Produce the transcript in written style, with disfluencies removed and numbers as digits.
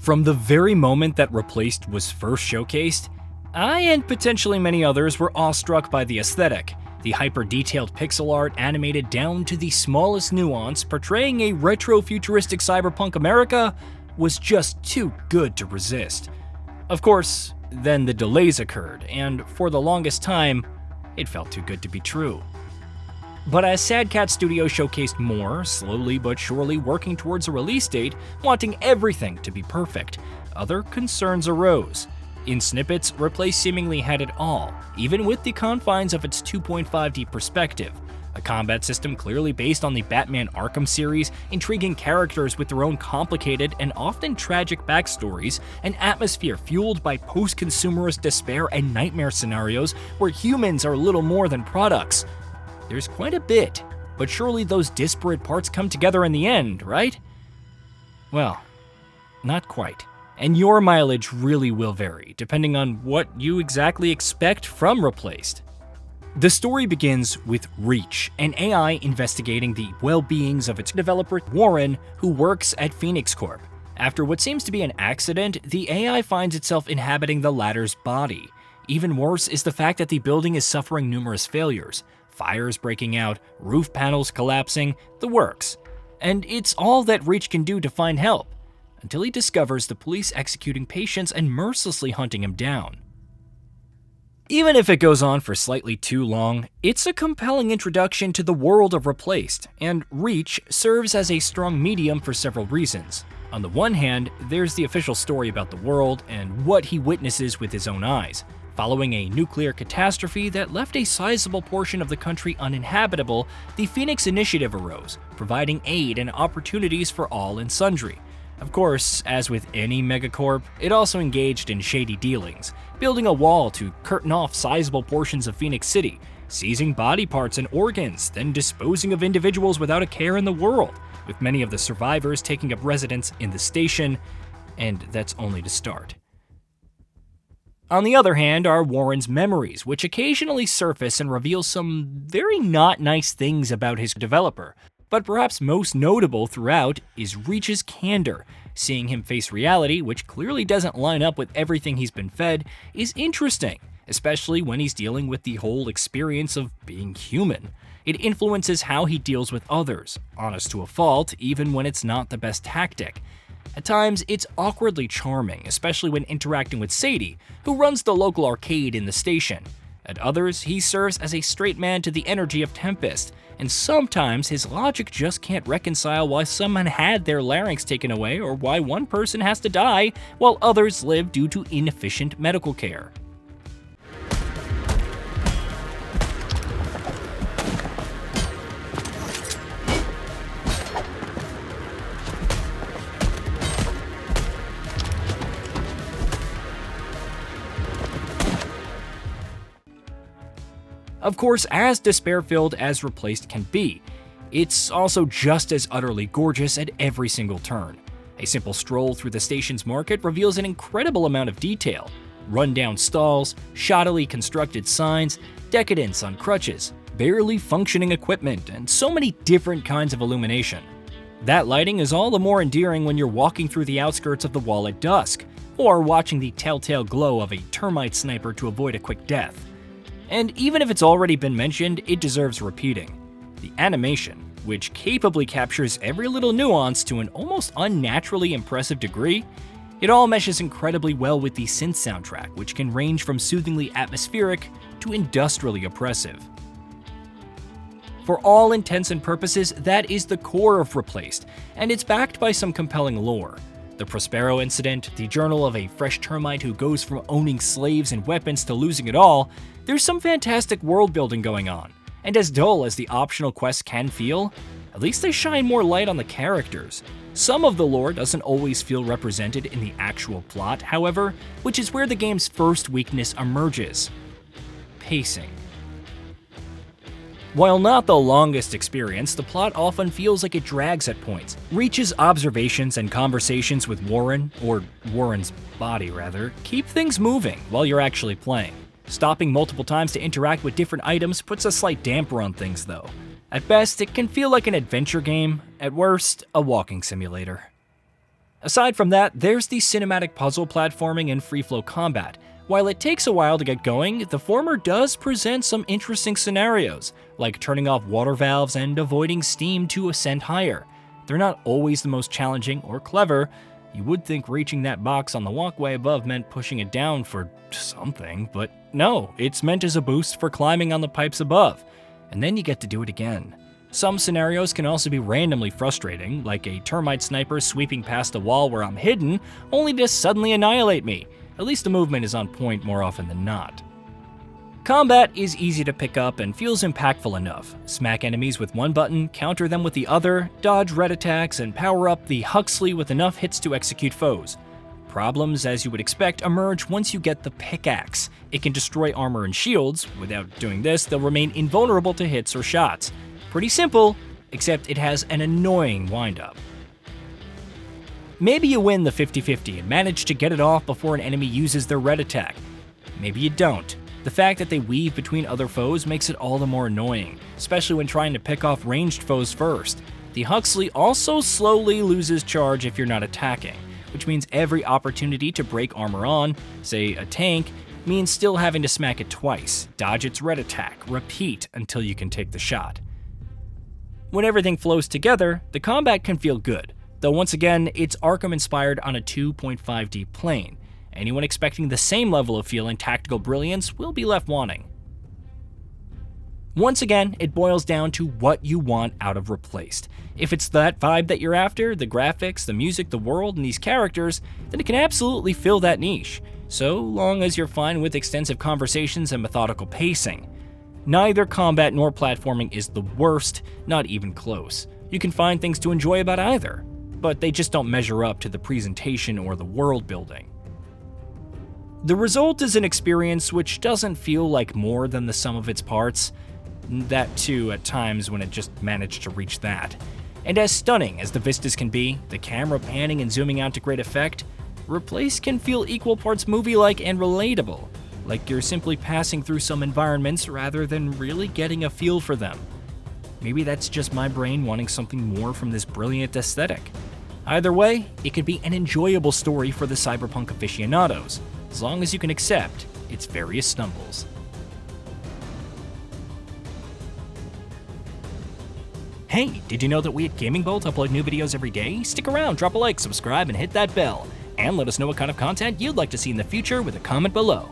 From the very moment that Replaced was first showcased, I and potentially many others were awestruck by the aesthetic. The hyper-detailed pixel art animated down to the smallest nuance, portraying a retro-futuristic cyberpunk America, was just too good to resist. Of course, then the delays occurred, and for the longest time, it felt too good to be true. But as Sad Cat Studio showcased more, slowly but surely working towards a release date, wanting everything to be perfect, other concerns arose. In snippets, Replaced seemingly had it all, even with the confines of its 2.5D perspective. A combat system clearly based on the Batman Arkham series, intriguing characters with their own complicated and often tragic backstories, an atmosphere fueled by post-consumerist despair and nightmare scenarios where humans are little more than products. There's quite a bit, but surely those disparate parts come together in the end, right? Well, not quite. And your mileage really will vary, depending on what you exactly expect from Replaced. The story begins with Reach, an AI investigating the well-beings of its developer, Warren, who works at Phoenix Corp. After what seems to be an accident, the AI finds itself inhabiting the latter's body. Even worse is the fact that the building is suffering numerous failures. Fires breaking out, roof panels collapsing, the works. And it's all that Reach can do to find help, until he discovers the police executing patients and mercilessly hunting him down. Even if it goes on for slightly too long, it's a compelling introduction to the world of Replaced, and Reach serves as a strong medium for several reasons. On the one hand, there's the official story about the world and what he witnesses with his own eyes. Following a nuclear catastrophe that left a sizable portion of the country uninhabitable, the Phoenix Initiative arose, providing aid and opportunities for all and sundry. Of course, as with any megacorp, it also engaged in shady dealings, building a wall to curtain off sizable portions of Phoenix City, seizing body parts and organs, then disposing of individuals without a care in the world, with many of the survivors taking up residence in the station, and that's only to start. On the other hand are Warren's memories, which occasionally surface and reveal some very not nice things about his developer. But perhaps most notable throughout is Reach's candor. Seeing him face reality, which clearly doesn't line up with everything he's been fed, is interesting, especially when he's dealing with the whole experience of being human. It influences how he deals with others, honest to a fault, even when it's not the best tactic. At times, it's awkwardly charming, especially when interacting with Sadie, who runs the local arcade in the station. At others, he serves as a straight man to the energy of Tempest, and sometimes his logic just can't reconcile why someone had their larynx taken away or why one person has to die while others live due to inefficient medical care. Of course, as despair-filled as Replaced can be, it's also just as utterly gorgeous at every single turn. A simple stroll through the station's market reveals an incredible amount of detail. Run-down stalls, shoddily constructed signs, decadence on crutches, barely functioning equipment, and so many different kinds of illumination. That lighting is all the more endearing when you're walking through the outskirts of the wall at dusk, or watching the telltale glow of a termite sniper to avoid a quick death. And even if it's already been mentioned, it deserves repeating. The animation, which capably captures every little nuance to an almost unnaturally impressive degree, it all meshes incredibly well with the synth soundtrack, which can range from soothingly atmospheric to industrially oppressive. For all intents and purposes, that is the core of Replaced, and it's backed by some compelling lore. The Prospero incident, the journal of a fresh termite who goes from owning slaves and weapons to losing it all, there's some fantastic world building going on. And as dull as the optional quests can feel, at least they shine more light on the characters. Some of the lore doesn't always feel represented in the actual plot, however, which is where the game's first weakness emerges: pacing. While not the longest experience, the plot often feels like it drags at points. Reach's observations and conversations with Warren, or Warren's body rather, keep things moving while you're actually playing. Stopping multiple times to interact with different items puts a slight damper on things though. At best, it can feel like an adventure game, at worst, a walking simulator. Aside from that, there's the cinematic puzzle platforming and free-flow combat. While it takes a while to get going, the former does present some interesting scenarios, like turning off water valves and avoiding steam to ascend higher. They're not always the most challenging or clever. You would think reaching that box on the walkway above meant pushing it down for something, but no, it's meant as a boost for climbing on the pipes above, and then you get to do it again. Some scenarios can also be randomly frustrating, like a termite sniper sweeping past a wall where I'm hidden, only to suddenly annihilate me. At least the movement is on point more often than not. Combat is easy to pick up and feels impactful enough. Smack enemies with one button, counter them with the other, dodge red attacks, and power up the Huxley with enough hits to execute foes. Problems, as you would expect, emerge once you get the pickaxe. It can destroy armor and shields. Without doing this, they'll remain invulnerable to hits or shots. Pretty simple, except it has an annoying windup. Maybe you win the 50-50 and manage to get it off before an enemy uses their red attack. Maybe you don't. The fact that they weave between other foes makes it all the more annoying, especially when trying to pick off ranged foes first. The Huxley also slowly loses charge if you're not attacking, which means every opportunity to break armor on, say a tank, means still having to smack it twice, dodge its red attack, repeat until you can take the shot. When everything flows together, the combat can feel good, though once again, it's Arkham inspired on a 2.5D plane. Anyone expecting the same level of feel and tactical brilliance will be left wanting. Once again, it boils down to what you want out of Replaced. If it's that vibe that you're after, the graphics, the music, the world, and these characters, then it can absolutely fill that niche, so long as you're fine with extensive conversations and methodical pacing. Neither combat nor platforming is the worst, not even close. You can find things to enjoy about either, but they just don't measure up to the presentation or the world building. The result is an experience which doesn't feel like more than the sum of its parts, that too at times when it just managed to reach that. And as stunning as the vistas can be, the camera panning and zooming out to great effect, Replaced can feel equal parts movie-like and relatable, like you're simply passing through some environments rather than really getting a feel for them. Maybe that's just my brain wanting something more from this brilliant aesthetic. Either way, it could be an enjoyable story for the cyberpunk aficionados, as long as you can accept its various stumbles. Hey, did you know that we at GamingBolt upload new videos every day? Stick around, drop a like, subscribe, and hit that bell. And let us know what kind of content you'd like to see in the future with a comment below.